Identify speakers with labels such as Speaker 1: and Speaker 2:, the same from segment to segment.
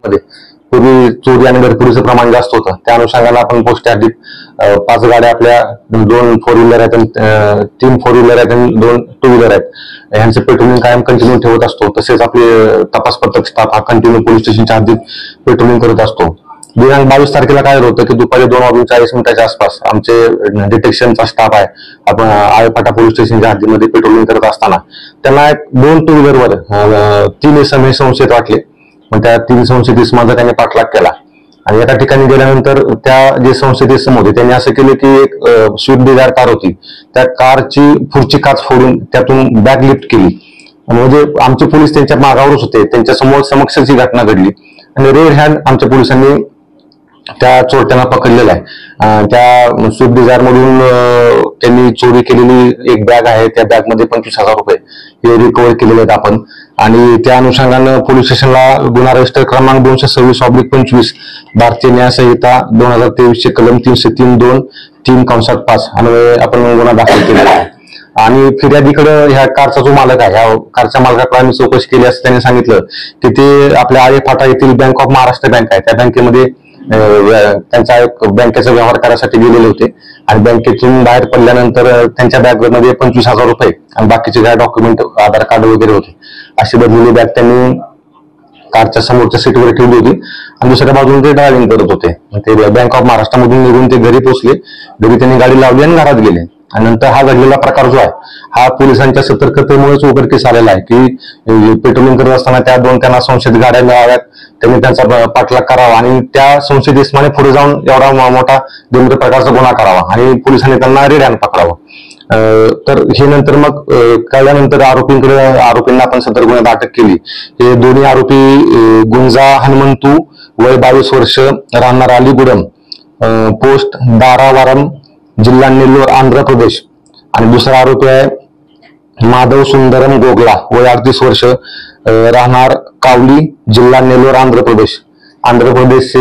Speaker 1: मध्ये पूर्वी चोरी आणि घरफोडीचं प्रमाण जास्त होतं. त्या अनुषंगाने आपण पोस्ट यादीत 5 गाड्या आपल्या 2 4 व्हीलर आहेत आणि 3 4 व्हीलर आहेत आणि 2 2 व्हीलर आहेत. ह्यांचं पेट्रोलिंग कायम कंटिन्यू ठेवत असतो. तसेच आपले तपास पथक स्टाफ हा कंटिन्यू पोलीस स्टेशनच्या हद्दीत पेट्रोलिंग करत असतो. दिनांक 22 तारखेला काय होतं की दुपारी 2:40 आसपास आमचे डिटेक्शनचा स्टाफ आहे आपण आळेफाटा पोलीस स्टेशनच्या हद्दीमध्ये पेट्रोलिंग करत असताना त्यांना 2 टू व्हीलरवर 3 इसम संशयित वाटले. मग त्या 3 संशयित इसमांचा त्यांनी पाठलाग केला आणि एका ठिकाणी गेल्यानंतर त्या जे संशयित इसम होते त्यांनी असं केलं की एक स्विफ्ट डिझायर कार होती, त्या कारची पुढची काच फोडून त्यातून बॅग लिफ्ट केली. म्हणजे आमचे पोलीस त्यांच्या मागावरच होते, त्यांच्या समक्षच ही घटना घडली आणि रेड हँड आमच्या पोलिसांनी त्या चोरट्यांना पकडलेला आहे. त्या स्विफ्ट डिझायर मधून त्यांनी चोरी केलेली एक बॅग आहे, त्या बॅग मध्ये 25,000 रुपये हे रिकव्हर केलेले आहेत आपण. आणि त्या अनुषंगानं पोलीस स्टेशनला गुन्हा रजिस्टर क्रमांक 226/25 भारतीय न्याय संहिता 2023 चे कलम 303(2) 3(5) अन्वये आपण गुन्हा दाखल केलेला आहे. आणि फिर्यादीकडे ह्या कारचा जो मालक आहे, ह्या कारच्या मालकाकडे आम्ही चौकशी केली असं त्यांनी सांगितलं की ते आपल्या आळेफाटा येथील बँक ऑफ महाराष्ट्र बँक आहे, त्या बँकेमध्ये त्यांचा एक बँकेचा व्यवहार करायसाठी गेलेले होते आणि बँकेतून बाहेर पडल्यानंतर त्यांच्या बॅगमध्ये 25,000 रुपये आणि बाकीचे काय डॉक्युमेंट आधार कार्ड वगैरे होते अशी भरलेली बॅग त्यांनी कारच्या समोरच्या सीटवर ठेवली होती आणि दुसऱ्या बाजूने ते ड्रायव्हिंग करत होते. ते बँक ऑफ महाराष्ट्रामधून निघून ते घरी पोहोचले. घरी त्यांनी गाडी लावली आणि घरात गेले आणि नंतर हा घडलेला प्रकार जो आहे हा पोलिसांच्या सतर्कतेमुळेच उघडकीस आलेला आहे की पेट्रोलिंग करत असताना त्या 2 त्यांना संशयित गाड्या मिळाव्यात, त्यांनी त्यांचा पाठलाग करावा आणि त्या संशयित इसमाने पुढे जाऊन एवढा मोठा गंभीर प्रकारचा गुन्हा करावा आणि पोलिसांनी त्यांना रेड हँड पकडावं. तर हे नंतर मग कळल्यानंतर आरोपींना आपण सदर गुन्ह्यात अटक केली. हे दोन्ही आरोपी गुंजा हनुमंतू वय 22 वर्ष राहणार अलीगुडम पोस्ट दारावारम जिल्हा नेल्लोर आंध्र प्रदेश आणि दुसरा आरोपी आहे माधव सुंदरम गोगला वय 38 वर्ष राहणार कावली जिल्हा नेल्लोर आंध्र प्रदेशचे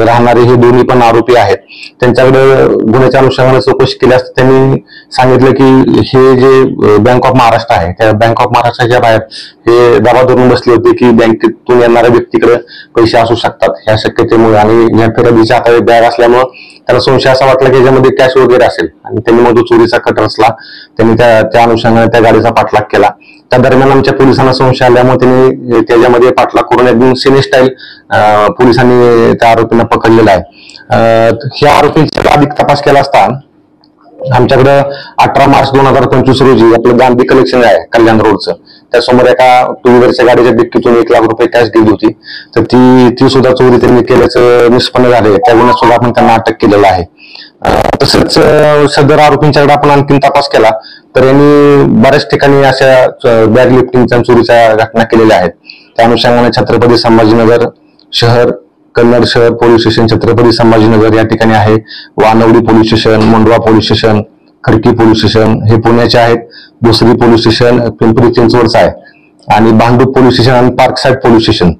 Speaker 1: राहणारे हे दोन्ही पण आरोपी आहेत. त्यांच्याकडे गुन्ह्याच्या अनुषंगाने चौकशी केली असता त्यांनी सांगितलं की हे जे बँक ऑफ महाराष्ट्र आहे त्या बँक ऑफ महाराष्ट्राच्या बाहेर हे दावा धरून बसले होते की बँकेतून येणाऱ्या व्यक्तीकडे पैसे असू शकतात ह्या शक्यतेमुळे आणि या फिर्यादीच्या हातात बॅग असल्यामुळे त्याला संशय असा वाटला की याच्यामध्ये कॅश वगैरे असेल आणि त्यांनी मग तो चोरीचा कट रचला. त्यांनी त्या अनुषंगाने त्या गाडीचा पाठलाग केला. त्या दरम्यान आमच्या पोलिसांना संशय आल्यामुळे त्यांनी त्याच्यामध्ये पाठलाग करून एकदम सिने स्टाईल पोलिसांनी त्या आरोपींना पकडलेला आहे. ह्या आरोपींचा अधिक तपास केला असता आमच्याकडे 18 मार्च 2025 रोजी आपलं गांधी कलेक्शन आहे कल्याण रोडचं, त्यासमोर एका 2 व्हीलरच्या गाडीच्या डिक्कीतून 1 लाख रुपये कॅश गेली होती. तर ती सुद्धा चोरी त्यांनी केल्याचं निष्पन्न झाले. त्या गुन्ह्यात सुद्धा आपण त्यांना अटक केलेलं आहे. तसंच सदर आरोपींच्याकडे आपण आणखीन तपास केला तर यांनी बऱ्याच ठिकाणी अशा बॅग लिफ्टिंगच्या चोरीच्या घटना केलेल्या आहेत. त्या अनुषंगाने छत्रपती संभाजीनगर शहर, कन्नड शहर पोलीस स्टेशन, छत्रपती संभाजीनगर या ठिकाणी आहे, Wanwadi police station, Mundhwa police station, Khadki police station हे पुण्याचे आहेत, भोसरी पोलीस स्टेशन पिंपरी चिंचवडचं आहे आणि भांडूप पोलीस स्टेशन आणि पार्कसाईड पोलीस स्टेशन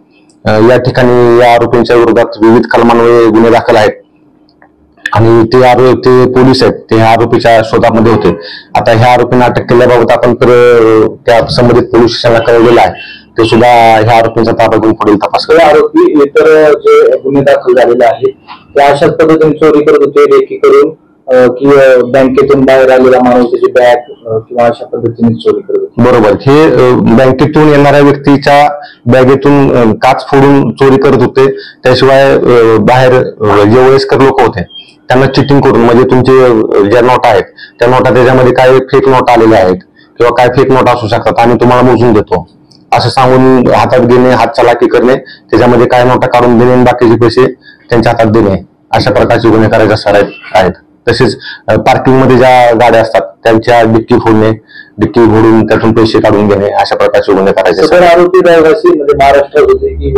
Speaker 1: या ठिकाणी या आरोपींच्या विरोधात विविध कलमांवर गुन्हे दाखल आहेत आणि ते पोलीस आहेत ते ह्या आरोपीच्या शोधामध्ये होते. आता ह्या आरोपींना अटक केल्याबाबत आपण तर त्या संबंधित पोलीस स्टेशनला कळवलेलं आहे, ते सुद्धा ह्या आरोपींचा ताबा घेऊन पुढील तपास करतात.
Speaker 2: आरोपी इतर जे गुन्हे दाखल झालेले आहे त्या अशाच पद्धतीने चोरी करत होते, रेकी करून की बँकेतून बाहेर आलेला माणूस त्याची बॅग किंवा अशा पद्धतीने चोरी करत होते.
Speaker 1: बरोबर, हे बँकेतून येणाऱ्या व्यक्तीच्या बॅगेतून काच फोडून चोरी करत होते. त्याशिवाय बाहेर जे वयस्कर लोक होते त्यांना चिटिंग करून म्हणजे तुमचे ज्या नोटा आहेत त्या नोटा त्याच्यामध्ये काय फेक नोटा आलेल्या आहेत किंवा काय फेक नोटा असू शकतात आणि तुम्हाला मोजून देतो असं सांगून हातात घेणे, हात चालाकी करणे, त्याच्यामध्ये काय नोटा काढून देणे आणि बाकीचे पैसे त्यांच्या हातात देणे अशा प्रकारचे गुन्हे करायचे आहेत. तसेच पार्किंग मध्ये ज्या गाड्या असतात त्यांच्या डिक्की फोडणे, डिक्की फोडून त्यातून पैसे काढून घेणे अशा प्रकारचे गुन्हे करायचे.
Speaker 2: आरोपी रहिवासी म्हणजे महाराष्ट्रात होते की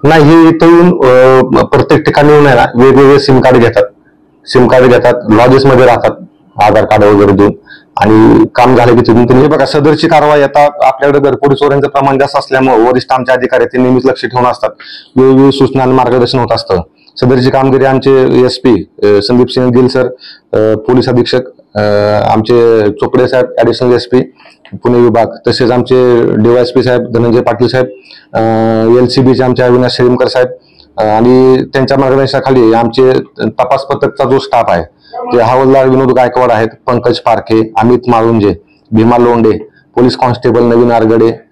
Speaker 1: नाही, हे इथून प्रत्येक ठिकाणी येऊन आहे ना वेगवेगळे सिम कार्ड घेतात, लॉजेस मध्ये राहतात आधार कार्ड वगैरे देऊन आणि काम झालं की तिथून तुम्ही बघा. सदरची कारवाई आता आपल्याकडे घरफोडी चोऱ्यांचं प्रमाण जास्त असल्यामुळे वरिष्ठ आमचे अधिकारी ते नेहमीच लक्ष ठेवून असतात, वेगवेगळी सूचना आणि मार्गदर्शन होत असतं. सदरची कामगिरी आमचे SP Sandeep Singh Gill sir, police अधीक्षक आमचे चोपडे साहेब ऍडिशनल SP पुणे विभाग, तसेच आमचे DYSP साहेब धनंजय पाटील साहेब, LCBचे आमचे अविनाश शेळीमकर साहेब आणि त्यांच्या मार्गदर्शनाखाली आमचे तपास पथकचा जो स्टाफ आहे ते हवालदार विनोद गायकवाड आहेत, पंकज पारखे, अमित माळुंजे, भीमा लोंढे, पोलीस कॉन्स्टेबल नवीन आरगडे,